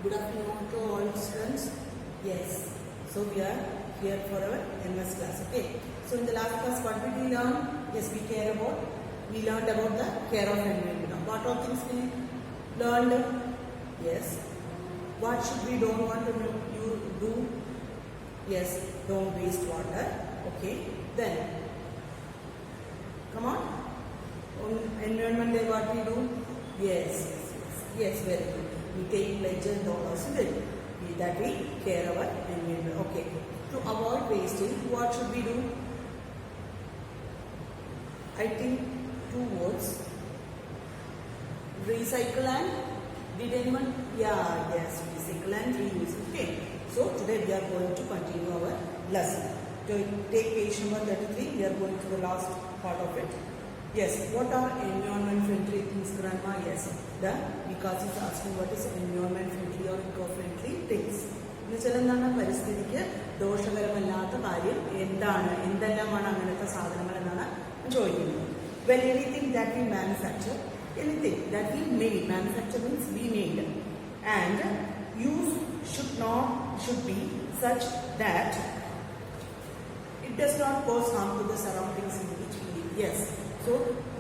Good afternoon to all students. Yes, so we are here for our MS class. Okay. So in the last class, what did we learn? Yes, we learned about the care of environment. What all things we learned? Yes. What should we don't want to do? Yes, don't waste water. Okay. Then, come on. On environment day, what we do? Yes, very good. We take pledge and dollars, isn't it? That we care our environment. Okay. To avoid wasting, what should we do? I think 2 words. Recycle and did anyone? Yes, recycle and reuse. Okay. So today we are going to continue our lesson. To take page number 33, we are going to the last part of it. Yes, what are environment friendly things, grandma? Yes, because is asking what is environment friendly or eco-friendly things. എന്നുവെച്ചാൽ പരിസ്ഥിതിക്ക് ദോഷകരമല്ലാത്ത കാര്യം എന്തെല്ലാമാണ് അങ്ങനത്തെ സാധനങ്ങൾ എന്നാണ് ചോദിക്കുന്നത്. Well, anything that we manufacture, anything that we made, manufacture means we made, and use should be such that it does not cause harm to the surroundings in which we live. Yes. So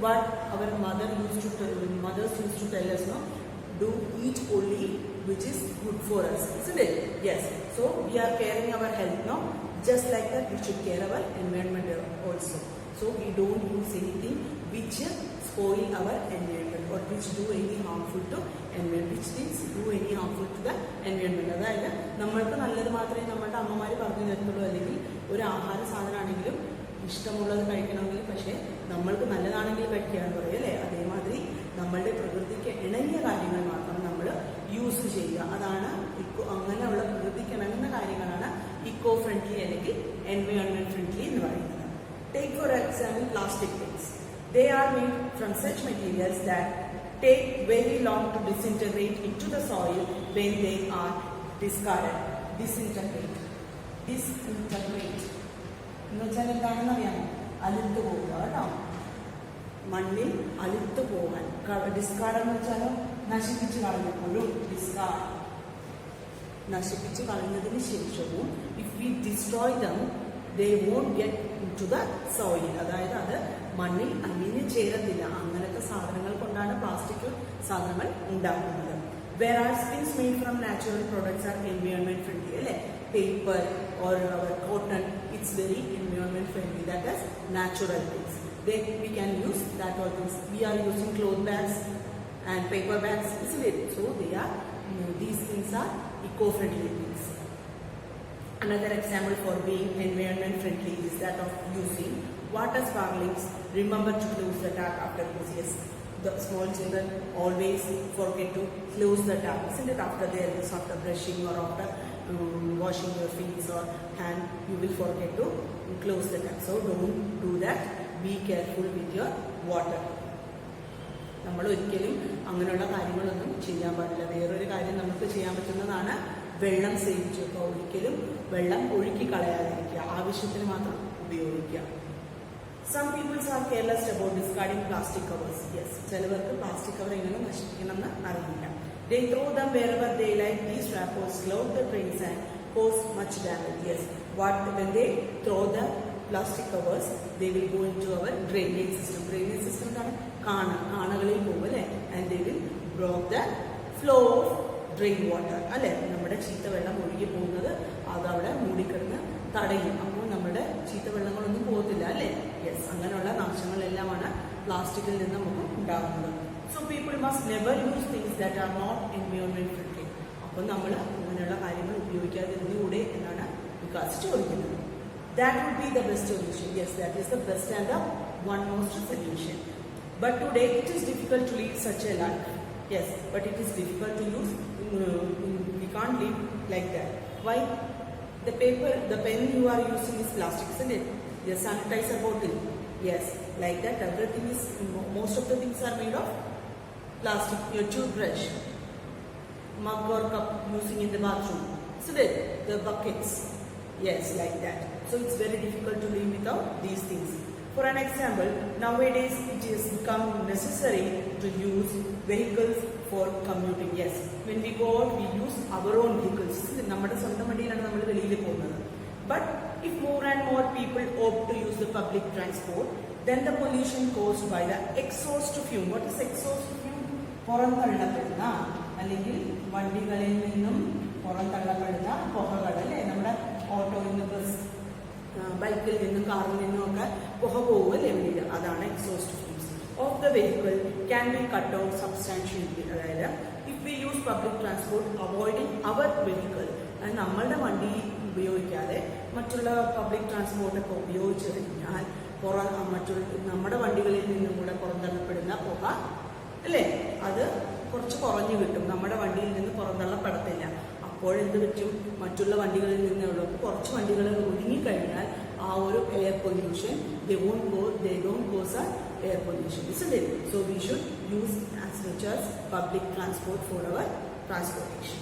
what our mothers used to tell us, no, do eat only which is good for us, isn't it? Yes. So we are caring our health, no? Just like that, we should care our environment also. So we don't use anything which spoil our environment or which do any harmful to environment, which things do any harmful to the environment. അതായത് നമ്മൾക്ക് നല്ലത് മാത്രമേ നമ്മുടെ അമ്മമാർ പറഞ്ഞു തരത്തുള്ളൂ. അല്ലെങ്കിൽ ഒരു ആഹാര സാധനമാണെങ്കിലും ഇഷ്ടമുള്ളത് കഴിക്കണമെങ്കിൽ പക്ഷേ നമ്മൾക്ക് നല്ലതാണെങ്കിൽ കഴിക്കുകയെന്ന് പറയും അല്ലേ. അതേമാതിരി നമ്മളുടെ പ്രകൃതിക്ക് ഇണങ്ങിയ കാര്യങ്ങൾ മാത്രം നമ്മൾ യൂസ് ചെയ്യുക. അതാണ് അങ്ങനെയുള്ള പ്രകൃതിക്ക് ഇണങ്ങുന്ന കാര്യങ്ങളാണ് ഇക്കോ ഫ്രണ്ട്ലി അല്ലെങ്കിൽ എൻവയോൺമെന്റ് ഫ്രണ്ട്ലി എന്ന് പറയുന്നത്. Take for example plastic things. They are made from such materials that take very long to disintegrate into the soil when they are discarded. Disintegrate. എന്ന് വെച്ചാൽ എന്താണെന്ന് അറിയാമോ? അലുത്ത് പോവുക കേട്ടോ. മണ്ണിൽ അലുത്ത് പോകാൻ. ഡിസ്കാർഡ് എന്ന് വെച്ചാലോ നശിപ്പിച്ച് കളഞ്ഞപ്പോഴും ഡിസ്കാർഡ് നശിപ്പിച്ച് കളഞ്ഞതിന് ശേഷവും if we destroy them they won't get to the soil. അതായത് അത് മണ്ണിൽ അലിഞ്ഞു ചേരത്തില്ല. അങ്ങനത്തെ സാധനങ്ങൾ കൊണ്ടാണ് പ്ലാസ്റ്റിക് സാധനങ്ങൾ ഉണ്ടാക്കുന്നത്. Whereas things made from natural products are environment friendly, അല്ലേ? Paper or our cotton, it's very environment friendly. That is natural things. Then we can use that all things. We are using cloth bags and paper bags, isn't it? So these things are eco-friendly things. Another example for being environment friendly is that of using water sparklings. Remember to close the tap after use. Yes, the small children always forget to close the tap, isn't it? After their use, after brushing or after washing your feet or hand, you will forget to close the tap. So don't do that. Be careful with your water. നമ്മൾ ഒരിക്കലും അങ്ങനെയുള്ള കാര്യങ്ങളൊന്നും ചെയ്യാൻ പാടില്ല. വേറൊരു കാര്യം നമുക്ക് ചെയ്യാൻ പറ്റുന്നതാണ് വെള്ളം സേവിച്ചു. അപ്പോൾ ഒരിക്കലും വെള്ളം ഒഴുക്കി കളയാതിരിക്കുക, ആവശ്യത്തിന് മാത്രം ഉപയോഗിക്കുക. Some people are careless about discarding plastic covers. Yes, ചിലവർക്ക് പ്ലാസ്റ്റിക് കവർ എങ്ങനെ നശിപ്പിക്കണമെന്ന് അറിയില്ല. They throw them wherever they like. These wrappers clog the drains and cause much damage. Yes, when they throw the plastic covers, they will go into our drainage system. Drainage system കാണകളിൽ പോകും അല്ലേ. And they will block the flow of drain water, അല്ലേ? നമ്മുടെ ചീത്ത വെള്ളം ഒഴുകി പോകുന്നത് അതവിടെ മൂടിക്കിടന്ന് തടയും. അപ്പോൾ നമ്മുടെ ചീത്ത വെള്ളങ്ങളൊന്നും പോകത്തില്ല അല്ലേ. യെസ്, അങ്ങനെയുള്ള നാശങ്ങളെല്ലാമാണ് പ്ലാസ്റ്റിക്കിൽ നിന്ന് നമുക്ക് ഉണ്ടാകുന്നത്. So people must never use things that are not environment friendly. അപ്പം നമ്മൾ അങ്ങനെയുള്ള കാര്യങ്ങൾ ഉപയോഗിക്കാതിരുന്നുകൂടെ എന്നാണ് വികാസ് ചോദിക്കുന്നത്. That would be the best solution. Yes, that is the best and the one most solution. But today it is difficult to lead such a life. Yes, but it is difficult to use. We can't live like that. Why? The pen you are using is plastic, isn't it? The sanitizer bottle. Yes, like that. Everything is, most of the things are made of plastic. Your toothbrush, mug or cup using in the bathroom, isn't it? The buckets. Yes, like that. So it's very difficult to live without these things. For an example, nowadays it is become necessary to use vehicles for commuting. Yes, when we go out, we use our own vehicles. നമ്മുടെ സ്വന്തം വണ്ടിയിലാണ് നമ്മൾ വെളിയിൽ പോകുന്നത്. But if more and more people opt to use the public transport, then the pollution caused by the exhaust fume. What is exhaust fume? പുറന്തള്ളപ്പെടുന്ന അല്ലെങ്കിൽ വണ്ടികളിൽ നിന്നും പുറന്തള്ളപ്പെടുന്ന പുകകൾ അല്ലേ, നമ്മുടെ ഓട്ടോയിൽ നിന്ന്, ബസ്, ബൈക്കിൽ നിന്നും, കാറിൽ നിന്നും ഒക്കെ പുക പോകുമല്ലേ വെളിയിൽ, അതാണ് exhaust fumes of the vehicle can be cut down substantially. അതായത് if we use public transport avoiding our vehicle, നമ്മളുടെ വണ്ടി ഉപയോഗിക്കാതെ മറ്റുള്ള പബ്ലിക് ട്രാൻസ്പോർട്ടൊക്കെ ഉപയോഗിച്ച് കഴിഞ്ഞാൽ നമ്മുടെ വണ്ടികളിൽ നിന്നും കൂടെ പുറന്തള്ളപ്പെടുന്ന പുക അല്ലേ, അത് കുറച്ച് കുറഞ്ഞു കിട്ടും. നമ്മുടെ വണ്ടിയിൽ നിന്ന് പുറന്തള്ളപ്പെടത്തില്ല. അപ്പോഴെന്ത് പറ്റും, മറ്റുള്ള വണ്ടികളിൽ നിന്നുള്ള കുറച്ച് വണ്ടികൾ ഒതുങ്ങിക്കഴിഞ്ഞാൽ ആ ഒരു air pollution they don't cause a air pollution, isn't it? So we should use as much as public transport for our transportation.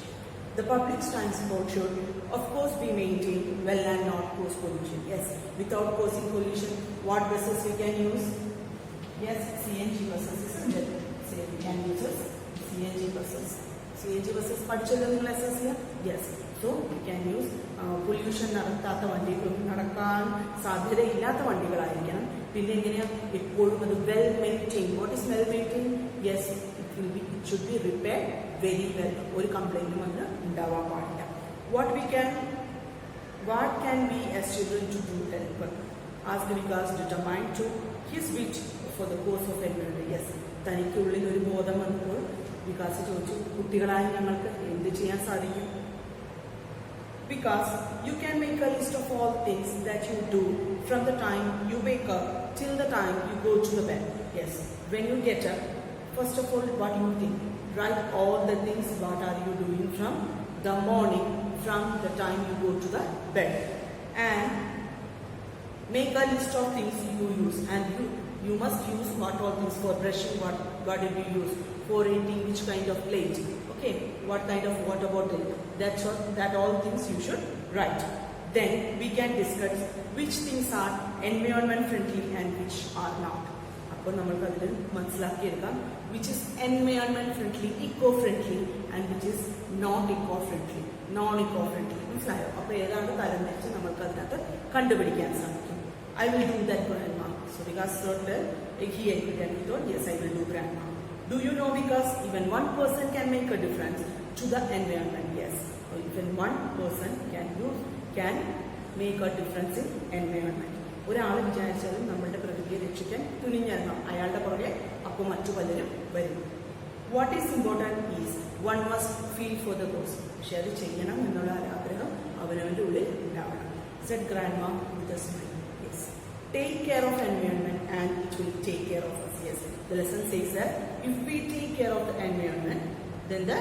The public transport should of course be maintained well and not cause pollution. Yes, without causing pollution, what buses we can use? Yes, CNG buses, isn't it? Say we can use CNG buses. CNG buses പഠിച്ചല്ലോ നിങ്ങൾ SSC? Yes. So we can use pollution നടത്താത്ത വണ്ടികൾ, നടക്കാൻ സാധ്യതയില്ലാത്ത വണ്ടികളായിരിക്കണം. പിന്നെ എങ്ങനെയാ, എപ്പോഴും അത് well maintain. What is well maintain? Yes, it should be repair very well. ഒരു കംപ്ലൈന്റും അതിന് ഉണ്ടാവാൻ പാടില്ല. What can we as children to do help? Ask Vikas determined to his wit for the cause of environment. Yes, തനിക്കുള്ളിൽ ഒരു ബോധം വന്നപ്പോൾ വികാസ് ചോദിച്ചു, കുട്ടികളായ ഞങ്ങൾക്ക് എന്ത് ചെയ്യാൻ സാധിക്കും? Because you can make a list of all things that you do from the time you wake up till the time you go to the bed. Yes, when you get up, first of all, what do you think? Write all the things what are you doing from the morning, from the time you go to the bed, and make a list of things you use, and you must use what all things. For brushing, what did you use? For eating, which kind of plate? Okay, what kind of water bottle? That all things you should write. Then we can discuss which things are environment friendly and which are not. അപ്പോൾ നമ്മൾക്ക് അതിൽ മനസ്സിലാക്കിയെടുക്കാം which is environment friendly, eco friendly, and which is not eco friendly, non eco friendly. മനസ്സിലായോ? അപ്പോൾ ഏതാണ് തരം വെച്ച് നമ്മൾക്ക് അതിനകത്ത് കണ്ടുപിടിക്കാൻ സാധിക്കും. I will do that, grandma. So Vikas thought he agreed and he thought, yes, I will do, grandma. Do you know, because even one person can make a difference to the environment? Yes, even one person can make a difference in environment. ഒരാൾ വിചാരിച്ചാലും നമ്മളുടെ പ്രകൃതിയെ രക്ഷിക്കാൻ തുനിഞ്ഞിറങ്ങാം. അയാളുടെ പുറകെ അപ്പോൾ മറ്റു പലരും വരും. What is important is one must feel for the cause. പക്ഷെ അത് ചെയ്യണം എന്നുള്ള ആഗ്രഹം അവനവൻ്റെ ഉള്ളിൽ ഉണ്ടാവണം. Said grandma with a smile. Yes, take care of environment and it will take care of us. Yes, the lesson says that if we take care of the environment, then the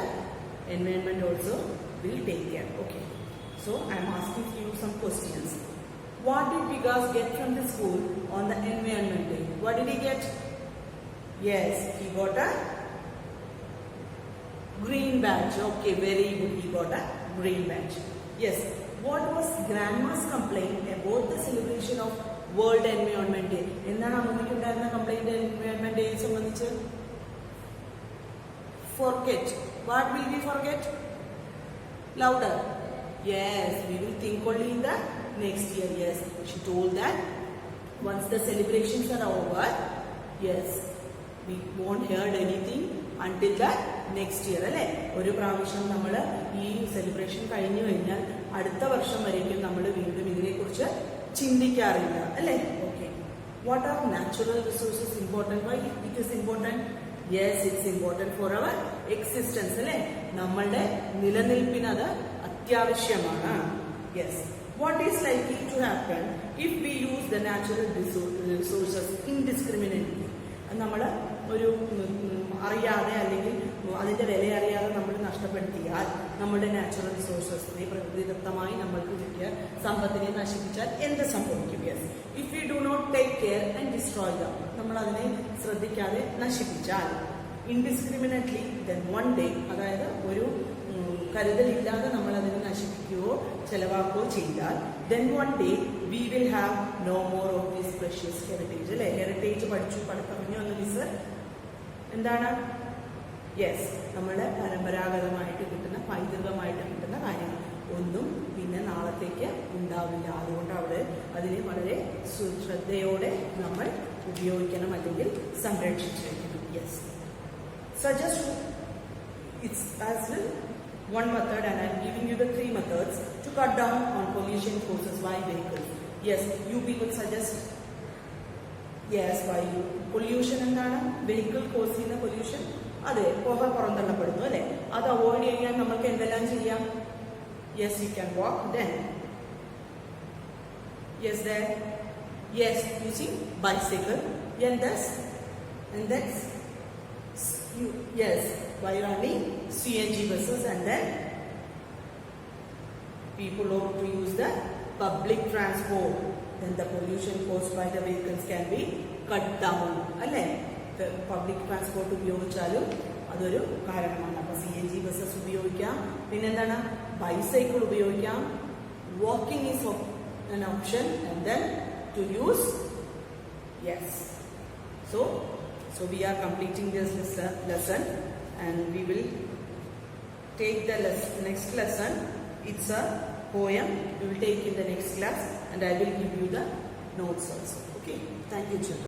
environment also will take care. Okay, so I am asking you some questions. What did Vikas get from the school on the environment day? What did he get? Yes, he got a green badge. Okay, very good, he got a green badge. Yes, what was grandma's complaint about the celebration of World Environment Day? എന്താണ് അമ്മയ്ക്ക് ഉണ്ടായിരുന്ന complaint environment day സംബന്ധിച്ച്? Forget. What will we forget? Louder. Yes, we will think only in the next year. Yes, she told that once the celebrations are over, yes, we won't hear anything until the next year. അല്ലേ, ഒരു പ്രാവശ്യം നമ്മൾ ഈ celebration കഴിഞ്ഞു കഴിഞ്ഞാൽ അടുത്ത വർഷം വരേക്കും നമ്മൾ വീണ്ടും ഇതിനെക്കുറിച്ച് ചിന്തിക്കാറില്ല അല്ലേ. Okay, what are natural resources important? Why it is important? Yes, it's important for our existence അല്ലേ, നമ്മളുടെ നിലനിൽപ്പിനത് അത്യാവശ്യമാണ്. Yes, what is likely to happen if we use the natural resources indiscriminately? നമ്മൾ ഒരു അറിയാതെ അല്ലെങ്കിൽ അതിന്റെ വില അറിയാതെ നമ്മൾ നഷ്ടപ്പെടുത്തിയാൽ നമ്മുടെ നാച്ചുറൽ റിസോഴ്സസിനെ പ്രകൃതിദത്തമായി നമ്മൾക്ക് കിട്ടിയ സമ്പത്തിനെ നശിപ്പിച്ചാൽ എന്ത് സംഭവിക്കും? Yes, if you do not take care and destroy them, നമ്മൾ അതിനെ ശ്രദ്ധിക്കാതെ നശിപ്പിച്ചാൽ ഇൻഡിസ്ക്രിമിനേറ്റ്ലി, ദെൻ വൺ ഡേ, അതായത് ഒരു കരുതലില്ലാതെ നമ്മൾ അതിനെ നശിപ്പിക്കുകയോ ചെലവാക്കുകയോ ചെയ്താൽ then one day we will have no more of this precious heritage. അല്ലേ, ഹെറിറ്റേജ് പഠിച്ചു പറഞ്ഞു എന്ന് മിസ് എന്താണ്? യെസ്, നമ്മുടെ പരമ്പരാഗതമായിട്ട് കിട്ടുന്ന പൈതൃകമായിട്ട് കിട്ടുന്ന കാര്യങ്ങൾ ഒന്നും പിന്നെ നാളത്തേക്ക് ഉണ്ടാവില്ല. അതുകൊണ്ട് അവിടെ അതിനെ വളരെ ശ്രദ്ധയോടെ നമ്മൾ ഉപയോഗിക്കണം, അല്ലെങ്കിൽ സംരക്ഷിച്ചിരിക്കണം. Yes, suggest it's as well one method, and I'm giving you the 3 methods to cut down on pollution caused by vehicles. Yes, you people suggest. Yes, by pollution എന്താണ്? വെഹിക്കിൾ കോസ് ചെയ്യുന്ന പൊല്യൂഷൻ, അതെ, പുക പുറന്തള്ളപ്പെടുന്നു അല്ലെ, അത് avoid ചെയ്യാൻ നമുക്ക് എന്തെല്ലാം ചെയ്യാം? Yes, you can walk, then yes then yes using bicycle, and then yes, by running CNG buses, and then people ought to use the public transport. Then the pollution caused by the vehicles can be cut down. അല്ലേ, public transport ഉപയോഗിച്ചാലും അതൊരു കാരണമാണ്. അപ്പോൾ CNG buses ഉപയോഗിക്കാം, പിന്നെന്താണ്, bicycle ഉപയോഗിക്കാം, walking is an option, and then to use, yes. So we are completing this lesson, and we will take the next lesson. It's a poem we will take in the next class, and I will give you the notes also. Okay, thank you children.